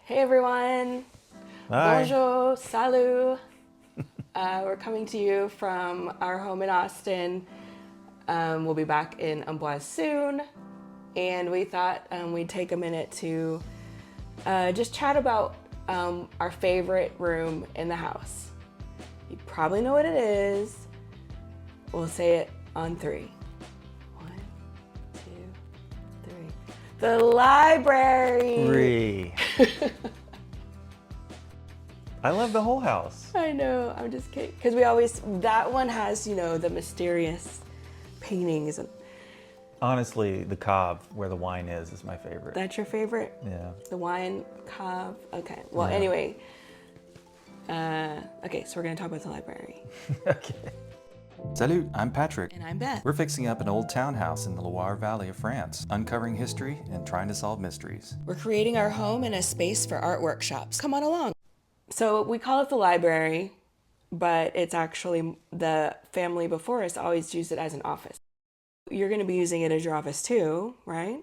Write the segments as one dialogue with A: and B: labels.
A: Hey everyone.
B: Hi.
A: Bonjour, salut. We're coming to you from our home in Austin. We'll be back in Amboise soon. And we thought we'd take a minute to just chat about our favorite room in the house. You probably know what it is. We'll say it on three. 1, 2, 3. The library.
B: I love the whole house.
A: I know, I'm just kidding. Because that one has, the mysterious paintings.
B: Honestly, the cave where the wine is my favorite.
A: That's your favorite?
B: Yeah.
A: The wine cave? Okay, well,
B: Yeah.
A: anyway. Okay, so we're gonna talk about the library.
B: Okay.
C: Salut, I'm Patrick.
A: And I'm Beth.
C: We're fixing up an old townhouse in the Loire Valley of France, uncovering history and trying to solve mysteries.
A: We're creating our home in a space for art workshops. Come on along. So we call it the library, but it's actually the family before us always used it as an office. You're gonna be using it as your office too, right?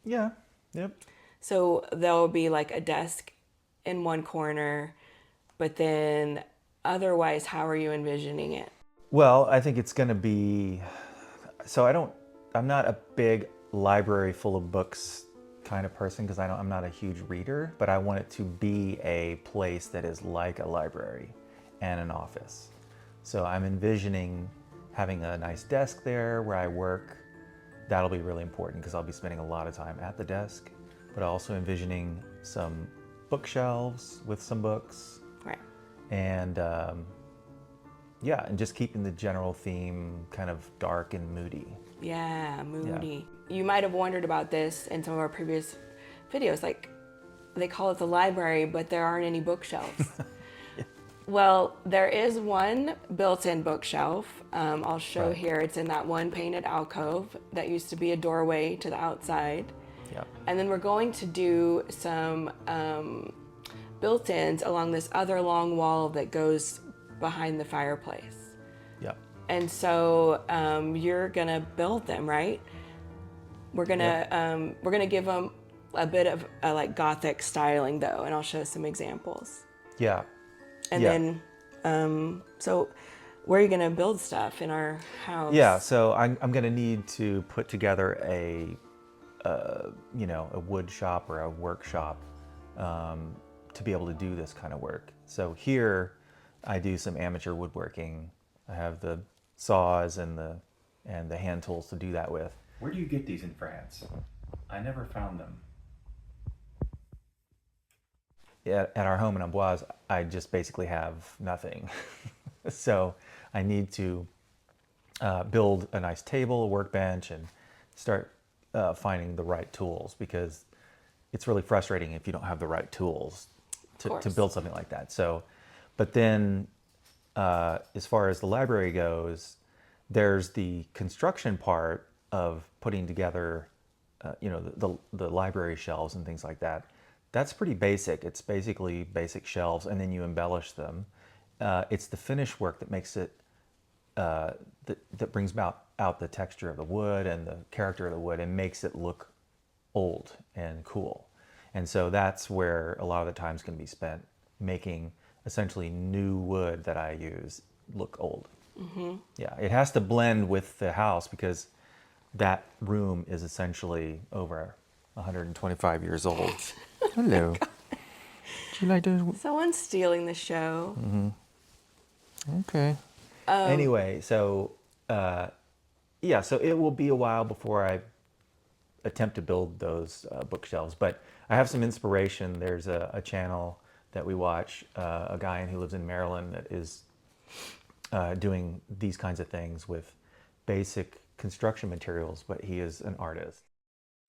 B: Yeah. Yep.
A: So there'll be like a desk in one corner, but then otherwise, how are you envisioning it?
B: Well, I think it's going to be, I'm not a big library full of books kind of person because I'm not a huge reader, but I want it to be a place that is like a library and an office. So I'm envisioning having a nice desk there where I work. That'll be really important because I'll be spending a lot of time at the desk, but also envisioning some bookshelves with some books.
A: Right.
B: And and just keeping the general theme kind of dark and moody.
A: Yeah, moody. Yeah. You might have wondered about this in some of our previous videos, like they call it the library, but there aren't any bookshelves. Yeah. Well, there is one built-in bookshelf. I'll show here. It's in that one painted alcove that used to be a doorway to the outside.
B: Yep.
A: And then we're going to do some built-ins along this other long wall that goes behind the fireplace.
B: Yep.
A: And so you're gonna build them, right? We're gonna give them a bit of a like Gothic styling though, and I'll show some examples.
B: Yeah.
A: And then, so where are you gonna build stuff in our house?
B: Yeah, so I'm gonna need to put together a wood shop or a workshop to be able to do this kind of work. So here I do some amateur woodworking. I have the saws and the hand tools to do that with.
C: Where do you get these in France? I never found them.
B: At our home in Amboise, I just basically have nothing. So I need to build a nice table, a workbench, and start finding the right tools because it's really frustrating if you don't have the right tools to build something like that. So, but then as far as the library goes, there's the construction part of putting together, the library shelves and things like that. That's pretty basic. It's basically basic shelves, and then you embellish them. It's the finish work that makes it, that brings out the texture of the wood and the character of the wood and makes it look old and cool. And so that's where a lot of the time's going to be spent, making essentially new wood that I use look old. Mm-hmm. Yeah, it has to blend with the house because that room is essentially over 125 years old. Hello.
A: Oh,
B: do you like those?
A: Someone's stealing the show.
B: Mm-hmm. Okay. Anyway, so so it will be a while before I attempt to build those bookshelves, but I have some inspiration. There's a channel that we watch, a guy who lives in Maryland that is doing these kinds of things with basic construction materials, but he is an artist.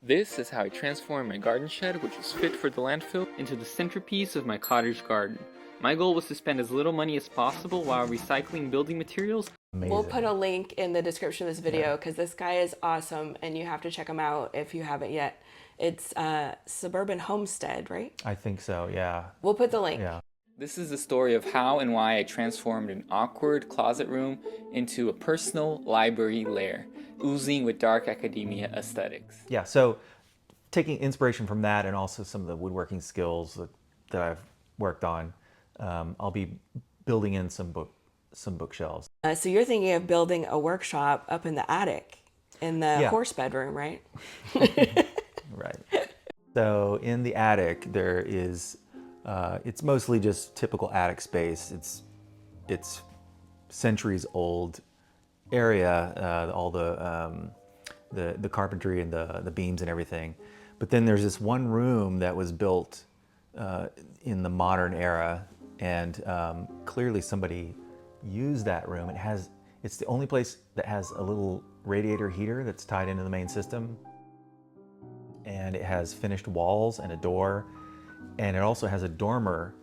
D: This is how I transformed my garden shed, which was fit for the landfill, into the centerpiece of my cottage garden. My goal was to spend as little money as possible while recycling building materials.
B: Amazing.
A: We'll put a link in the description of this video because this guy is awesome and you have to check him out if you haven't yet. It's Suburban Homestead, right?
B: I think so, yeah.
A: We'll put the link.
B: Yeah.
D: This is the story of how and why I transformed an awkward closet room into a personal library lair, oozing with dark academia aesthetics.
B: Yeah, so taking inspiration from that and also some of the woodworking skills that I've worked on, I'll be building in some bookshelves.
A: So you're thinking of building a workshop up in the attic, in the
B: Yeah.
A: horse bedroom, right?
B: Right. So in the attic, there is, it's mostly just typical attic space. It's centuries old area, all the carpentry and the beams and everything. But then there's this one room that was built in the modern era, and clearly somebody used that room. It's the only place that has a little radiator heater that's tied into the main system, and it has finished walls and a door, and it also has a dormer,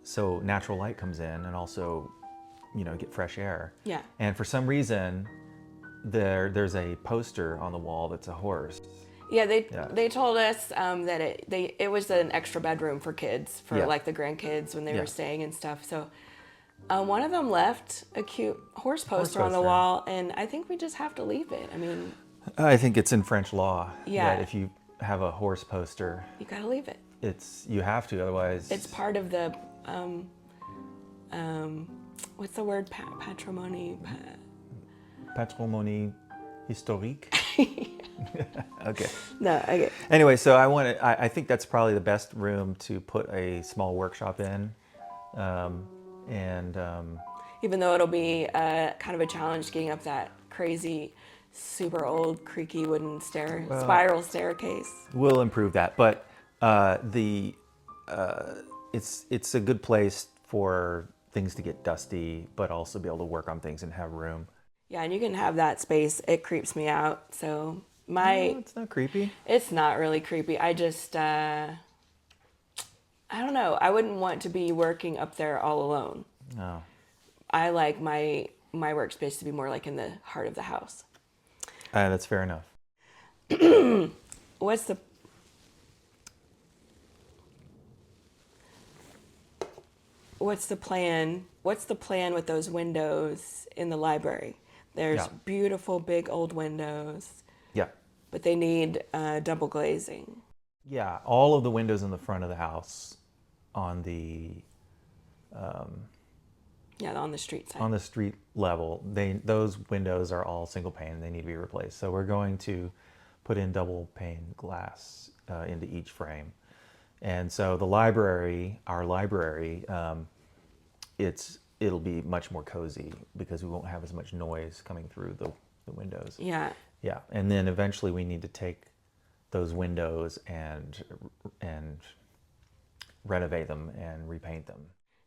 B: so natural light comes in, and also, get fresh air.
A: Yeah.
B: And for some reason, there's a poster on the wall that's a horse.
A: Yeah, they told us that it was an extra bedroom for kids, for
B: Yeah.
A: like the grandkids when they
B: Yeah.
A: were staying and stuff. So one of them left a cute horse poster on the
B: poster.
A: wall, and I think we just have to leave it. I mean,
B: I think it's in French law
A: Yeah.
B: that if you have a horse poster,
A: you gotta leave it.
B: you have to, otherwise.
A: It's part of the what's the word? Patrimony.
B: Patrimoine historique. Okay.
A: No, okay.
B: Anyway, so I think that's probably the best room to put a small workshop in, and
A: Even though it'll be kind of a challenge getting up that crazy, super old, creaky wooden spiral staircase.
B: we'll improve that. But it's a good place for things to get dusty, but also be able to work on things and have room.
A: Yeah, and you can have that space. It creeps me out. So
B: No, it's not creepy.
A: it's not really creepy. I just, I don't know. I wouldn't want to be working up there all alone.
B: No.
A: I like my workspace to be more like in the heart of the house.
B: That's fair enough.
A: What's the plan? What's the plan with those windows in the library? There's
B: Yeah.
A: beautiful big old windows,
B: Yeah.
A: but they need double glazing.
B: Yeah, all of the windows in the front of the house on the
A: Yeah, on the street side.
B: on the street level, those windows are all single pane. They need to be replaced. So we're going to put in double pane glass into each frame. And so our library, it'll be much more cozy because we won't have as much noise coming through the windows.
A: Yeah.
B: Yeah, and then eventually we need to take those windows and renovate them and repaint them.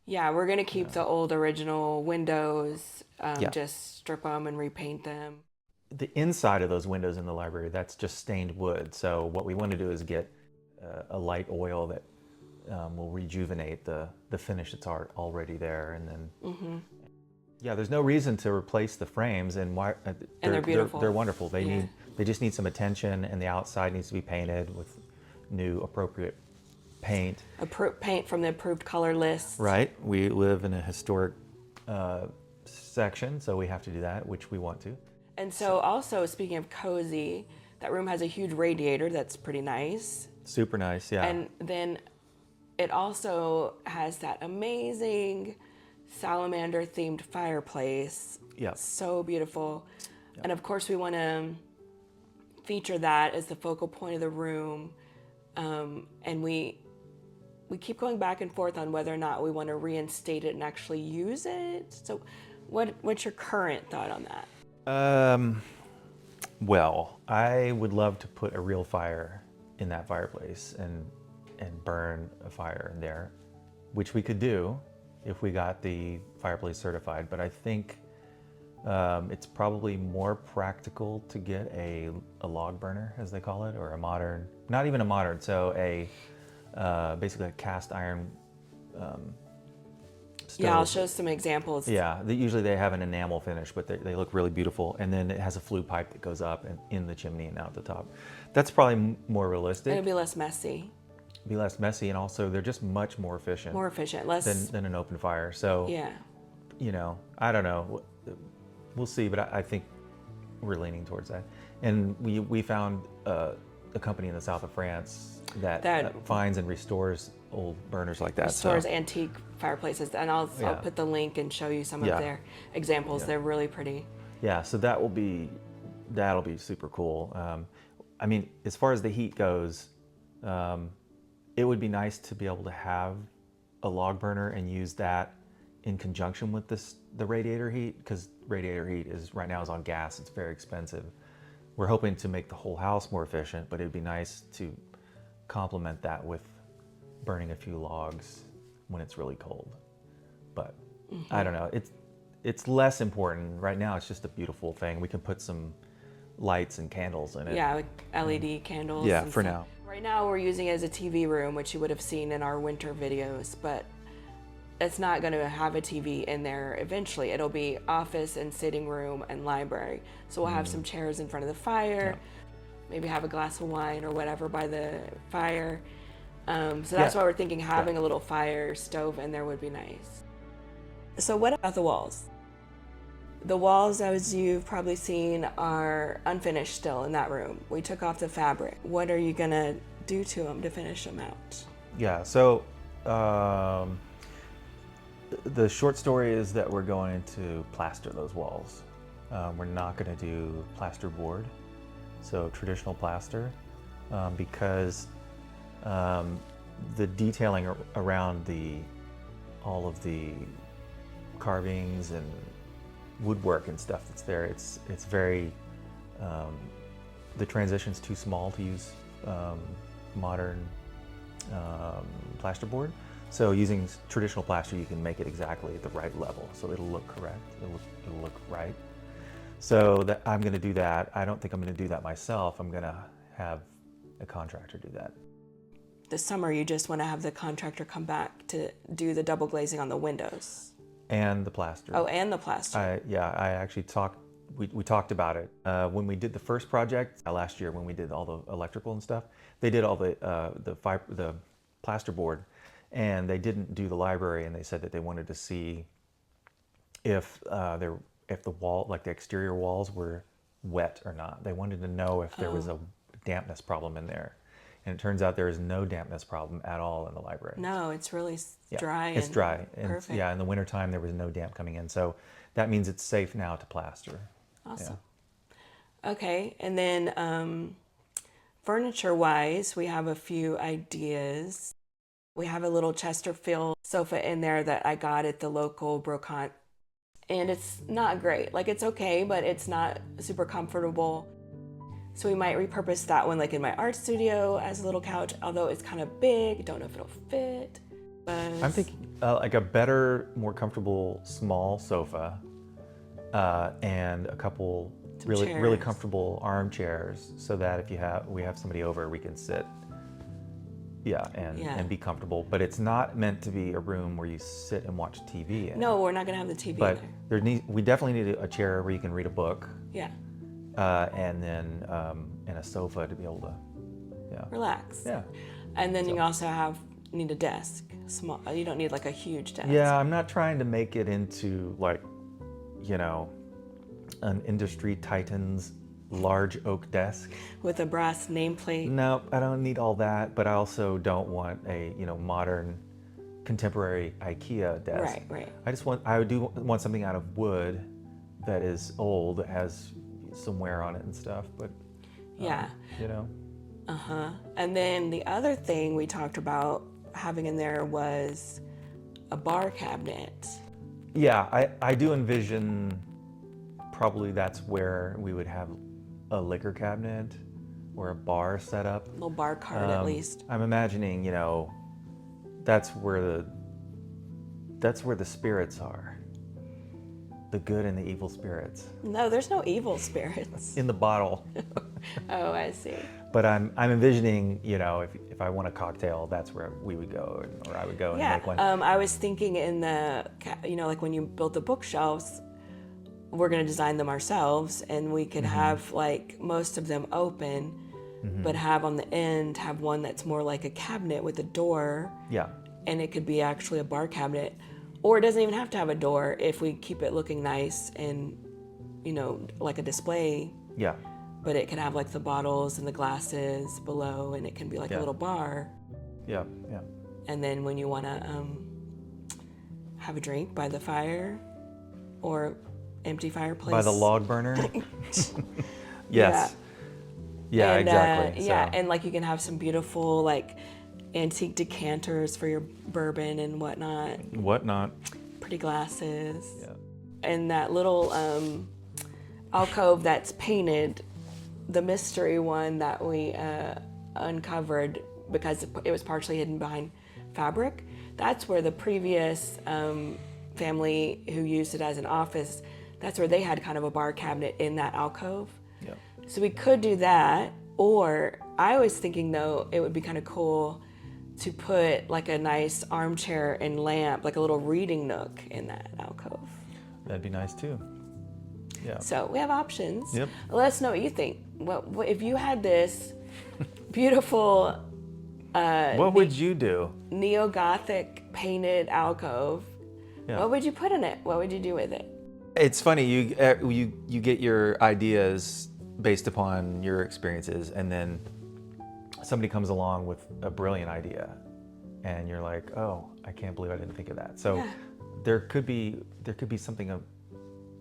A: Yeah, we're going to keep the old original windows,
B: Yeah.
A: just strip them and repaint them.
B: The inside of those windows in the library, that's just stained wood. So what we want to do is get a light oil that will rejuvenate the finish that's already there. And then, yeah, there's no reason to replace the frames. And
A: they're beautiful.
B: They're wonderful.
A: Yeah.
B: They just need some attention, and the outside needs to be painted with new appropriate paint.
A: Paint from the approved color list.
B: Right. We live in a historic section, so we have to do that, which we want to.
A: And so also, speaking of cozy, that room has a huge radiator that's pretty nice.
B: Super nice, yeah.
A: And then it also has that amazing salamander themed fireplace.
B: Yeah.
A: So beautiful. And of course we want to feature that as the focal point of the room. And we keep going back and forth on whether or not we want to reinstate it and actually use it. So what's your current thought on that?
B: Well, I would love to put a real fire in that fireplace and burn a fire in there, which we could do if we got the fireplace certified. But I think it's probably more practical to get a log burner, as they call it, or a modern, not even a modern, so basically a cast iron stove.
A: Yeah, I'll show some examples.
B: Yeah, usually they have an enamel finish, but they look really beautiful. And then it has a flue pipe that goes up and in the chimney and out the top. That's probably more realistic.
A: It'll be less messy.
B: Be less messy, and also they're just much more efficient.
A: More efficient, less.
B: than an open fire. So,
A: Yeah.
B: I don't know. We'll see, but I think we're leaning towards that. And we found a company in the south of France that finds and restores old burners like that.
A: Stores antique fireplaces, and I'll
B: Yeah.
A: put the link and show you some
B: Yeah.
A: of their examples.
B: Yeah.
A: They're really pretty.
B: Yeah, so that'll be super cool. I mean, as far as the heat goes, it would be nice to be able to have a log burner and use that in conjunction with the radiator heat, because radiator heat right now is on gas. It's very expensive. We're hoping to make the whole house more efficient, but it'd be nice to complement that with burning a few logs when it's really cold. But I don't know. It's less important right now. It's just a beautiful thing. We can put some lights and candles in it.
A: Yeah, like LED candles.
B: Yeah,
A: and
B: for
A: stuff.
B: now.
A: Right now we're using it as a TV room, which you would have seen in our winter videos, but it's not going to have a TV in there eventually. It'll be office and sitting room and library. So we'll have some chairs in front of the fire, maybe have a glass of wine or whatever by the fire. So that's why we're thinking having a little fire stove in there would be nice. So what about the walls? The walls, as you've probably seen, are unfinished still in that room. We took off the fabric. What are you gonna do to them to finish them out?
B: Yeah, so the short story is that we're going to plaster those walls. We're not going to do plasterboard, so traditional plaster, because the detailing around all of the carvings and woodwork and stuff that's there, it's very, the transition's too small to use modern plasterboard. So using traditional plaster, you can make it exactly at the right level, so it'll look correct, it'll look right. So I'm going to do that. I don't think I'm going to do that myself. I'm going to have a contractor do that.
A: This summer, you just want to have the contractor come back to do the double glazing on the windows.
B: And the plaster.
A: Oh, and the plaster.
B: I actually we talked about it. When we did the first project last year, when we did all the electrical and stuff, they did all the plasterboard, and they didn't do the library, and they said that they wanted to see if the wall, like the exterior walls, were wet or not. They wanted to know if there was a dampness problem in there. And it turns out there is no dampness problem at all in the library.
A: No, it's really dry.
B: It's dry. And
A: perfect.
B: yeah, in the wintertime there was no damp coming in. So that means it's safe now to plaster.
A: Awesome. Yeah. Okay, and then furniture-wise, we have a few ideas. We have a little Chesterfield sofa in there that I got at the local brocante. And it's not great. Like, it's okay, but it's not super comfortable. So we might repurpose that one like in my art studio as a little couch, although it's kind of big. Don't know if it'll fit. But
B: I'm thinking like a better, more comfortable small sofa and a couple really comfortable armchairs, so that if we have somebody over, we can sit and be comfortable. But it's not meant to be a room where you sit and watch TV in.
A: No, we're not gonna have the TV
B: but
A: in there.
B: We definitely need a chair where you can read a book.
A: Yeah.
B: And then and a sofa to be able to
A: Relax.
B: Yeah.
A: And then you also need a desk. Small. You don't need like a huge desk.
B: Yeah, I'm not trying to make it into like, an industry titan's large oak desk
A: with a brass nameplate.
B: No, I don't need all that, but I also don't want a modern contemporary IKEA desk.
A: Right.
B: I do want something out of wood that is old, that has some wear on it and stuff, but
A: And then the other thing we talked about having in there was a bar cabinet.
B: Yeah, I do envision probably that's where we would have a liquor cabinet or a bar set up.
A: A little bar cart at least.
B: I'm imagining, that's where the spirits are. The good and the evil spirits.
A: No, there's no evil spirits.
B: In the bottle.
A: Oh, I see.
B: But I'm envisioning, if I want a cocktail, that's where we would go, or I would go and make one.
A: I was thinking in the, like when you build the bookshelves, we're going to design them ourselves, and we could have like most of them open, but have on the end, have one that's more like a cabinet with a door.
B: Yeah.
A: And it could be actually a bar cabinet. Or it doesn't even have to have a door if we keep it looking nice and, like a display.
B: Yeah.
A: But it can have like the bottles and the glasses below, and it can be like a little bar.
B: Yeah.
A: And then when you want to have a drink by the fire or empty fireplace.
B: By the log burner. Yes. Yeah,
A: And,
B: exactly.
A: yeah,
B: So,
A: and like you can have some beautiful like antique decanters for your bourbon and whatnot. Pretty glasses.
B: Yeah.
A: And that little alcove that's painted, the mystery one that we uncovered because it was partially hidden behind fabric. That's where the previous family who used it as an office, that's where they had kind of a bar cabinet in that alcove.
B: Yeah.
A: So we could do that, or I was thinking though it would be kind of cool to put like a nice armchair and lamp, like a little reading nook in that alcove.
B: That'd be nice too. Yeah.
A: So we have options.
B: Yep.
A: Let us know what you think. What if you had this beautiful
B: What would you do?
A: Neo-Gothic painted alcove?
B: Yeah.
A: What would you put in it? What would you do with it?
B: It's funny, you get your ideas based upon your experiences, and then somebody comes along with a brilliant idea, and you're like, oh, I can't believe I didn't think of that. So
A: Yeah.
B: there could be something,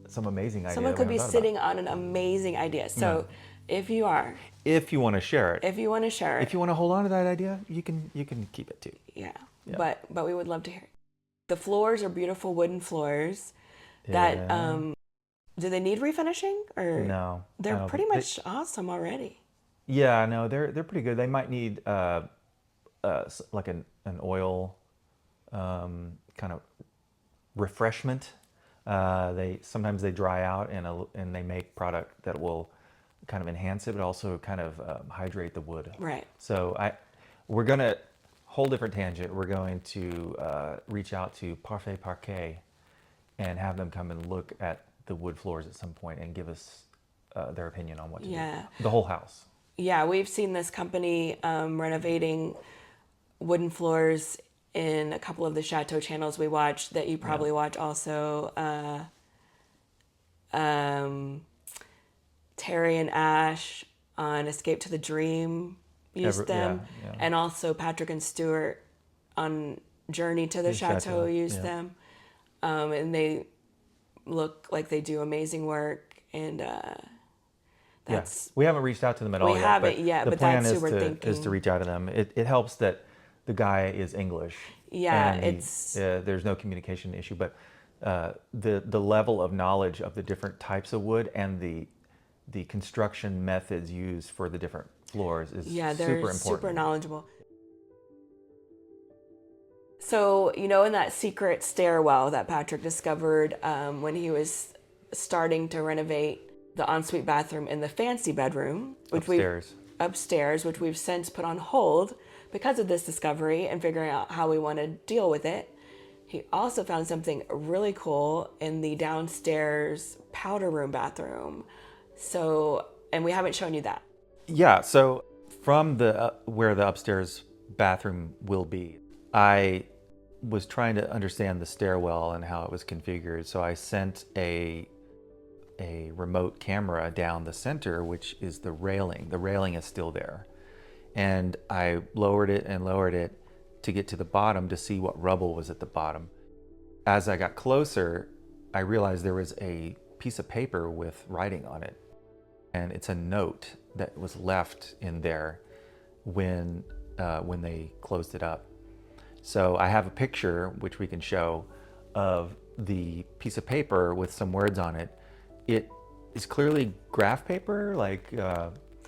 B: some amazing idea.
A: Someone
B: that
A: could
B: we
A: be
B: haven't thought
A: sitting on an amazing idea. So if you
B: about. If you want to share it.
A: if you want to share it,
B: If you want to hold on to that idea, you can keep it too.
A: yeah.
B: Yeah.
A: But we would love to hear it. The floors are beautiful wooden floors that
B: Yeah.
A: do they need refinishing or
B: No, I
A: They're
B: don't
A: pretty
B: think-
A: much awesome already.
B: Yeah, no, they're pretty good. They might need like an oil kind of refreshment. Sometimes they dry out and they make product that will kind of enhance it, but also kind of hydrate the wood.
A: Right.
B: So we're gonna whole different tangent. We're going to reach out to Parfait Parquet and have them come and look at the wood floors at some point and give us their opinion on what to
A: Yeah.
B: do. The whole house.
A: Yeah, we've seen this company renovating wooden floors in a couple of the chateau channels we watch that you probably watch also. Terry and Ash on Escape to the Dream used them.
B: Yeah.
A: And also Patrick and Stuart on Journey to the Chateau used them. And they look like they do amazing work. And that's...
B: We haven't reached out to them at all yet.
A: We haven't yet,
B: the
A: but
B: plan
A: that's who
B: is
A: we're
B: to,
A: thinking.
B: is to reach out to them. It helps that the guy is English.
A: Yeah,
B: and
A: it's...
B: there's no communication issue, but the level of knowledge of the different types of wood and the construction methods used for the different floors is
A: Yeah, they're
B: super important.
A: super knowledgeable. So, you know, in that secret stairwell that Patrick discovered when he was starting to renovate the ensuite bathroom in the fancy bedroom, which upstairs, which we've since put on hold because of this discovery and figuring out how we want to deal with it. He also found something really cool in the downstairs powder room bathroom. So, and we haven't shown you that.
B: Yeah, so from the where the upstairs bathroom will be, I was trying to understand the stairwell and how it was configured. So I sent a remote camera down the center, which is the railing. The railing is still there. And I lowered it to get to the bottom to see what rubble was at the bottom. As I got closer, I realized there was a piece of paper with writing on it. And it's a note that was left in there when they closed it up. So I have a picture, which we can show, of the piece of paper with some words on it. It is clearly graph paper, like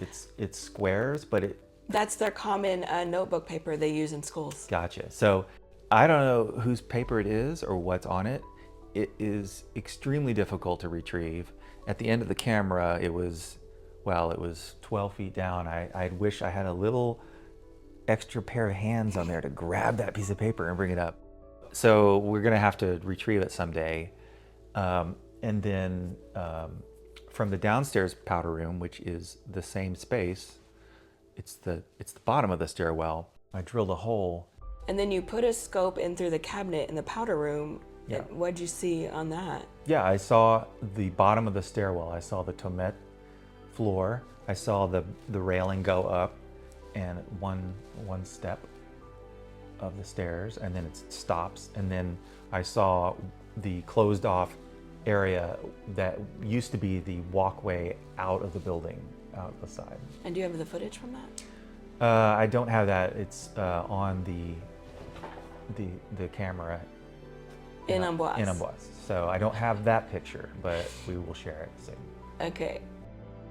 B: it's squares, but
A: That's their common notebook paper they use in schools.
B: Gotcha. So I don't know whose paper it is or what's on it. It is extremely difficult to retrieve. At the end of the camera, it was 12 feet down. I wish I had a little extra pair of hands on there to grab that piece of paper and bring it up. So we're gonna have to retrieve it someday. And then from the downstairs powder room, which is the same space, it's the bottom of the stairwell. I drilled a hole.
A: And then you put a scope in through the cabinet in the powder room.
B: Yeah.
A: And what'd you see on that?
B: Yeah, I saw the bottom of the stairwell. I saw the tomette floor. I saw the railing go up and one step. of the stairs, and then it stops, and then I saw the closed off area that used to be the walkway out of the building, out the side.
A: And do you have the footage from that?
B: I don't have that. It's on the camera
A: In Amboise.
B: In Amboise. So I don't have that picture, but we will share it soon.
A: Okay.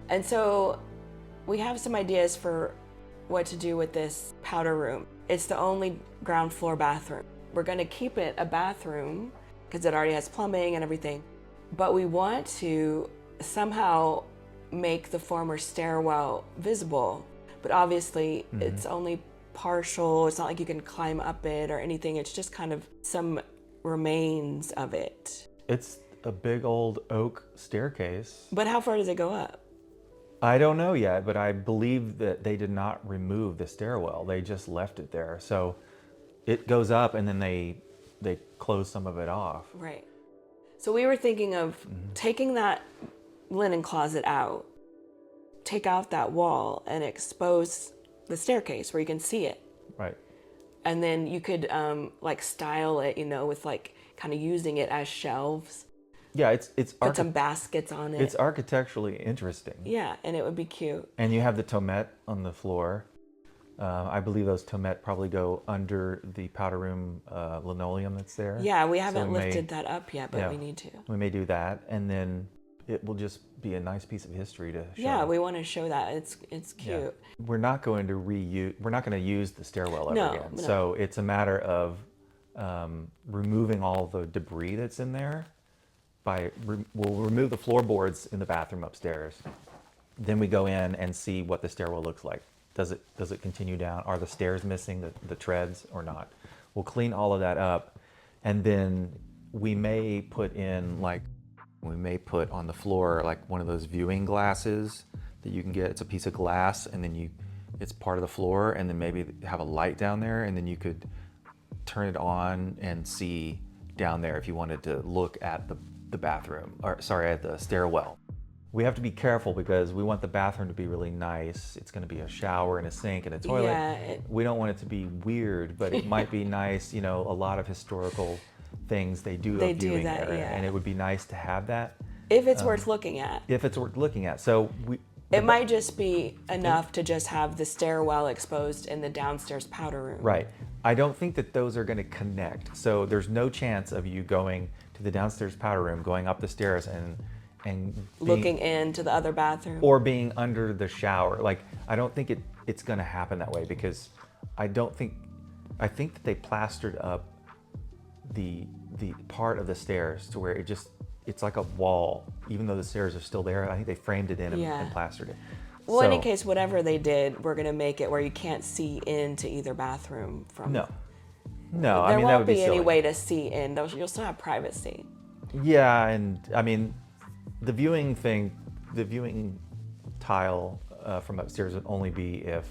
A: And so we have some ideas for what to do with this powder room. It's the only ground floor bathroom. We're going to keep it a bathroom because it already has plumbing and everything, but we want to somehow make the former stairwell visible. But obviously it's only partial. It's not like you can climb up it or anything. It's just kind of some remains of it.
B: It's a big old oak staircase.
A: But how far does it go up?
B: I don't know yet, but I believe that they did not remove the stairwell. They just left it there. So it goes up and then they close some of it off.
A: Right. So we were thinking of taking that linen closet out, take out that wall and expose the staircase where you can see it.
B: Right.
A: And then you could like style it, with like kind of using it as shelves.
B: Yeah, it's
A: Put some baskets on it.
B: It's architecturally interesting.
A: Yeah, and it would be cute.
B: And you have the tomette on the floor. I believe those tomette probably go under the powder room linoleum that's there.
A: Yeah, we haven't lifted that up yet, but we need to.
B: We may do that, and then it will just be a nice piece of history to show.
A: Yeah, we want to show that. It's cute.
B: Yeah. We're not going to use the stairwell ever again.
A: No.
B: So it's a matter of removing all the debris that's in there. We'll remove the floorboards in the bathroom upstairs. Then we go in and see what the stairwell looks like. Does it continue down? Are the stairs missing the treads or not? We'll clean all of that up, and then we may put on the floor like one of those viewing glasses that you can get. It's a piece of glass, and then it's part of the floor, and then maybe have a light down there, and then you could turn it on and see down there if you wanted to look at the bathroom, at the stairwell. We have to be careful because we want the bathroom to be really nice. It's going to be a shower and a sink and a toilet.
A: Yeah,
B: we don't want it to be weird, but it might be nice. A lot of historical things they do viewing
A: that,
B: there,
A: yeah.
B: and it would be nice to have that.
A: If it's worth looking at.
B: If it's worth looking at. So
A: it might just be enough to just have the stairwell exposed in the downstairs powder room.
B: Right. I don't think that those are going to connect. So there's no chance of you going to the downstairs powder room, going up the stairs and
A: looking into the other bathroom.
B: Or being under the shower. Like, I don't think it's going to happen that way because I think that they plastered up the part of the stairs to where it's like a wall, even though the stairs are still there. I think they framed it in and plastered it.
A: Well, in any case, whatever they did, we're going to make it where you can't see into either bathroom from.
B: No.
A: There
B: that
A: won't
B: would
A: be
B: be
A: any
B: silly.
A: way to see in. You'll still have privacy.
B: Yeah, and the viewing tile from upstairs would only be if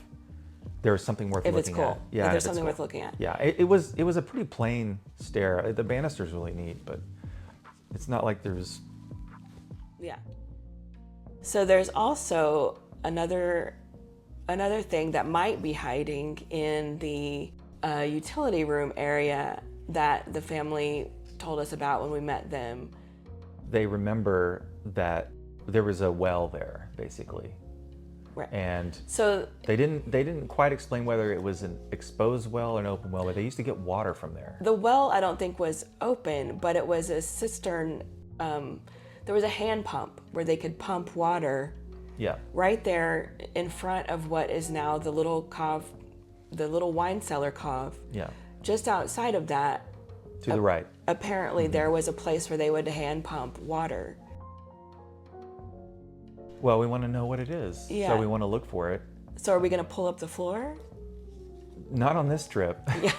B: there's something worth looking at.
A: If it's cool.
B: Yeah,
A: if there's something worth looking at.
B: Yeah, it was a pretty plain stair. The banister's really neat, but it's not like there's.
A: Yeah. So there's also another thing that might be hiding in the utility room area that the family told us about when we met them.
B: They remember that there was a well there, basically.
A: Right.
B: And
A: so
B: they didn't quite explain whether it was an exposed well or an open well, but they used to get water from there.
A: The well I don't think was open, but it was a cistern. There was a hand pump where they could pump water.
B: Yeah.
A: Right there in front of what is now the little cove, the little wine cellar cove.
B: Yeah.
A: Just outside of that.
B: To the right.
A: Apparently there was a place where they would hand pump water.
B: Well, we want to know what it is.
A: Yeah.
B: So we want to look for it.
A: So are we going to pull up the floor?
B: Not on this trip.
A: Yeah.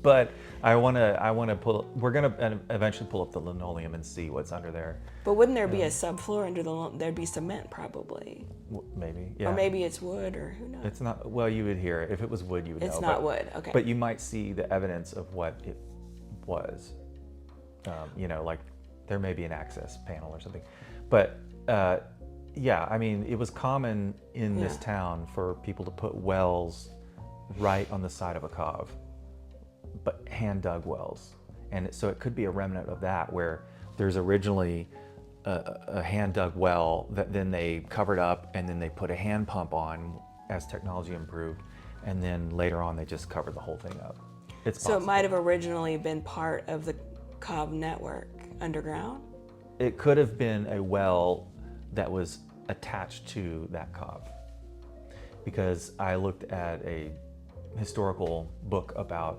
B: But we're going to eventually pull up the linoleum and see what's under there.
A: But wouldn't there be a subfloor under there'd be cement probably.
B: Maybe, yeah.
A: Or maybe it's wood, or who knows?
B: It's not, well, you would hear it. If it was wood, you would know.
A: It's not wood, okay.
B: But you might see the evidence of what it was. Like there may be an access panel or something. But it was common in this town for people to put wells right on the side of a cove. but hand dug wells. And so it could be a remnant of that, where there's originally a hand dug well that then they covered up and then they put a hand pump on as technology improved. And then later on, they just covered the whole thing up. It's
A: So it
B: possible.
A: might have originally been part of the Cobb network underground?
B: It could have been a well that was attached to that cob, because I looked at a historical book about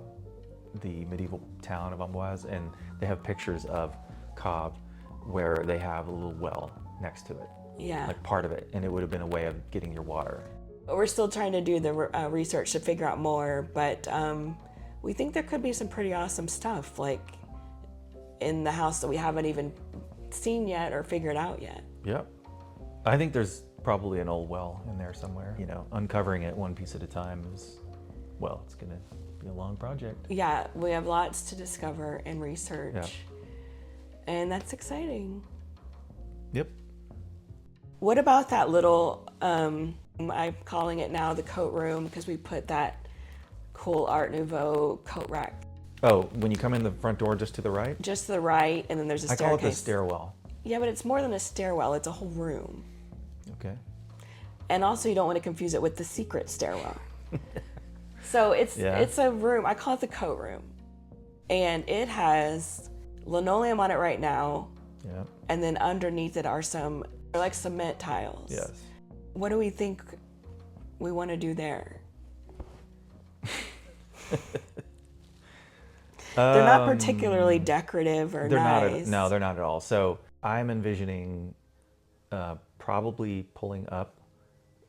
B: the medieval town of Amboise, and they have pictures of Cobb where they have a little well next to it,
A: Yeah.
B: like part of it, and it would have been a way of getting your water.
A: We're still trying to do the research to figure out more, but we think there could be some pretty awesome stuff, like in the house that we haven't even seen yet or figured out yet.
B: Yep. I think there's probably an old well in there somewhere. You know, uncovering it one piece at a time is, well, it's gonna be a long project.
A: Yeah, we have lots to discover and research.
B: Yeah.
A: And that's exciting.
B: Yep.
A: What about that little, I'm calling it now the coat room, because we put that cool Art Nouveau coat rack
B: Oh, when you come in the front door just to the right?
A: just to the right, and then there's a
B: I
A: staircase.
B: call it the stairwell.
A: Yeah, but it's more than a stairwell, it's a whole room.
B: Okay.
A: And also you don't want to confuse it with the secret stairwell. So it's a room, I call it the coat room. And it has linoleum on it right now,
B: Yeah.
A: and then underneath it are some, they're like cement tiles.
B: Yes.
A: What do we think we want to do there? They're not particularly decorative or
B: They're
A: nice.
B: not. No, they're not at all. So I'm envisioning probably pulling up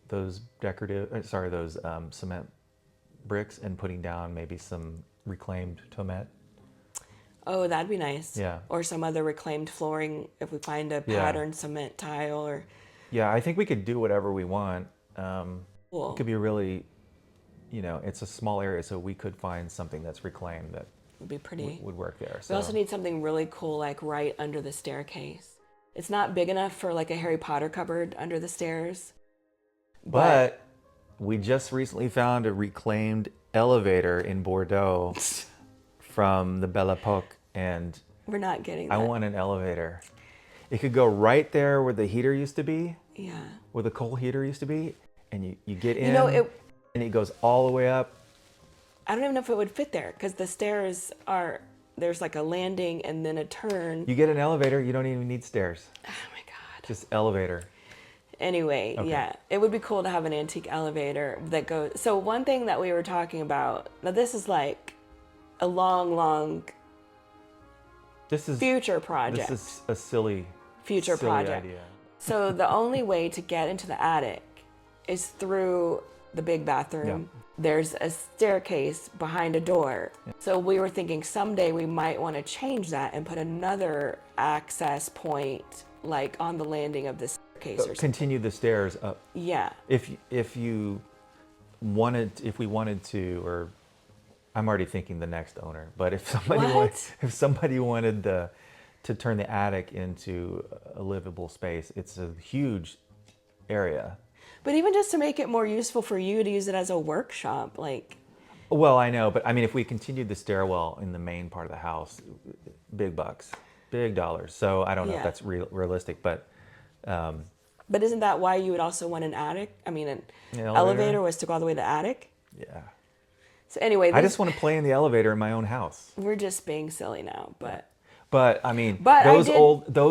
B: those those cement bricks and putting down maybe some reclaimed tomette.
A: Oh, that'd be nice.
B: Yeah.
A: Or some other reclaimed flooring if we find a patterned cement tile or.
B: Yeah, I think we could do whatever we want.
A: Cool.
B: It could be really, it's a small area, so we could find something that's reclaimed that
A: Would be pretty.
B: would work there.
A: We
B: So.
A: also need something really cool, like right under the staircase. It's not big enough for like a Harry Potter cupboard under the stairs.
B: But we just recently found a reclaimed elevator in Bordeaux from the Belle Epoque, and
A: We're not getting that.
B: I want an elevator. It could go right there where the heater used to be,
A: Yeah.
B: where the coal heater used to be, and you get in, and it goes all the way up.
A: I don't even know if it would fit there because the stairs there's like a landing and then a turn.
B: You get an elevator, you don't even need stairs.
A: Oh my God.
B: Just elevator.
A: Anyway,
B: Okay.
A: yeah, it would be cool to have an antique elevator that goes. So one thing that we were talking about, now this is like a long
B: This is
A: future project.
B: This is a silly
A: Project.
B: idea.
A: So the only way to get into the attic is through the big bathroom.
B: Yeah.
A: There's a staircase behind a door. Yeah. So we were thinking someday we might want to change that and put another access point like on the landing of the staircase or something.
B: Continue the stairs up.
A: Yeah.
B: If we wanted to, or I'm already thinking the next owner, but if somebody wanted to turn the attic into a livable space, it's a huge area.
A: But even just to make it more useful for you to use it as a workshop, like.
B: Well, I know, but I mean, if we continued the stairwell in the main part of the house, big bucks, big dollars. So I don't know if that's realistic, but.
A: But isn't that why you would also want an attic? I mean, an elevator was to go all the way to the attic?
B: Yeah.
A: So anyway.
B: I just want to play in the elevator in my own house.
A: We're just being silly now, but.
B: But I mean, those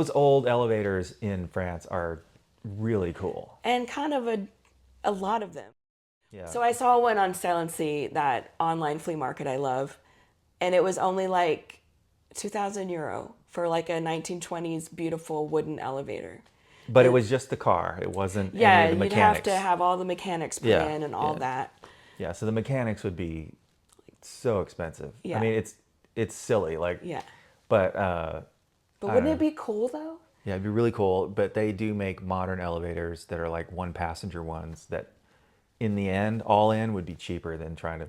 B: old elevators in France are really cool.
A: And kind of a lot of them.
B: Yeah.
A: So I saw one on Sell and See, that online flea market I love, and it was only like €2,000 for like a 1920s beautiful wooden elevater.
B: But it was just the car. It wasn't any of the mechanics.
A: You'd have to have all the mechanics put in and all that.
B: Yeah, so the mechanics would be so expensive.
A: Yeah.
B: I mean, it's silly, like.
A: Yeah.
B: But
A: wouldn't it be cool though?
B: Yeah, it'd be really cool. But they do make modern elevators that are like one passenger ones that, in the end, all in would be cheaper than trying to.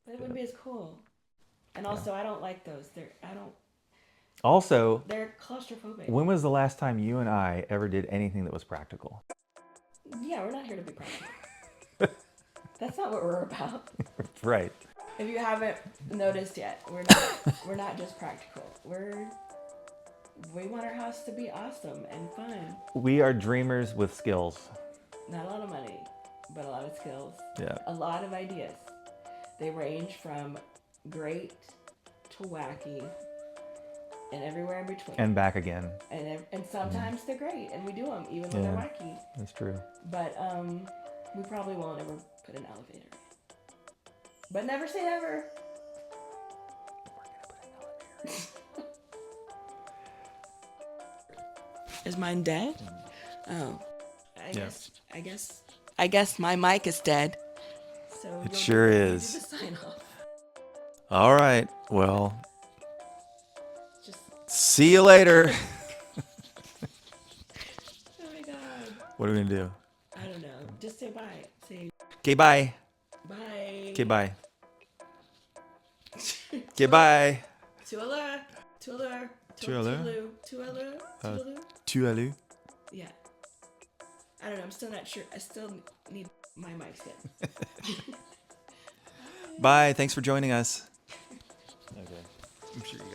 A: But it wouldn't be as cool. And also, I don't like those.
B: Also,
A: they're claustrophobic.
B: When was the last time you and I ever did anything that was practical?
A: Yeah, we're not here to be practical. That's not what we're about.
B: Right.
A: If you haven't noticed yet, we're not just practical. We want our house to be awesome and fun.
B: We are dreamers with skills.
A: Not a lot of money, but a lot of skills.
B: Yeah.
A: A lot of ideas. They range from great to wacky and everywhere in between.
B: And back again.
A: And sometimes they're great, and we do them even when they're wacky.
B: That's true.
A: But we probably won't ever put an elevator in. But never say never. Is mine dead? Oh, I guess my mic is dead. So
C: It sure is.
A: Do the sign off.
C: All right. Well,
A: Just.
C: see you later.
A: Oh my God.
C: What are we going to do?
A: I don't know. Just say bye. Say
C: Okay, bye.
A: bye.
C: Okay, bye. Okay, bye.
A: Tuala. Tuala.
C: Tuala?
A: Tuala.
C: Uh,
A: Tuala.
C: Tu as lu?
A: Yeah. I don't know. I'm still not sure. I still need my mic set.
C: Bye. Thanks for joining us.
B: Okay.
C: I'm sure you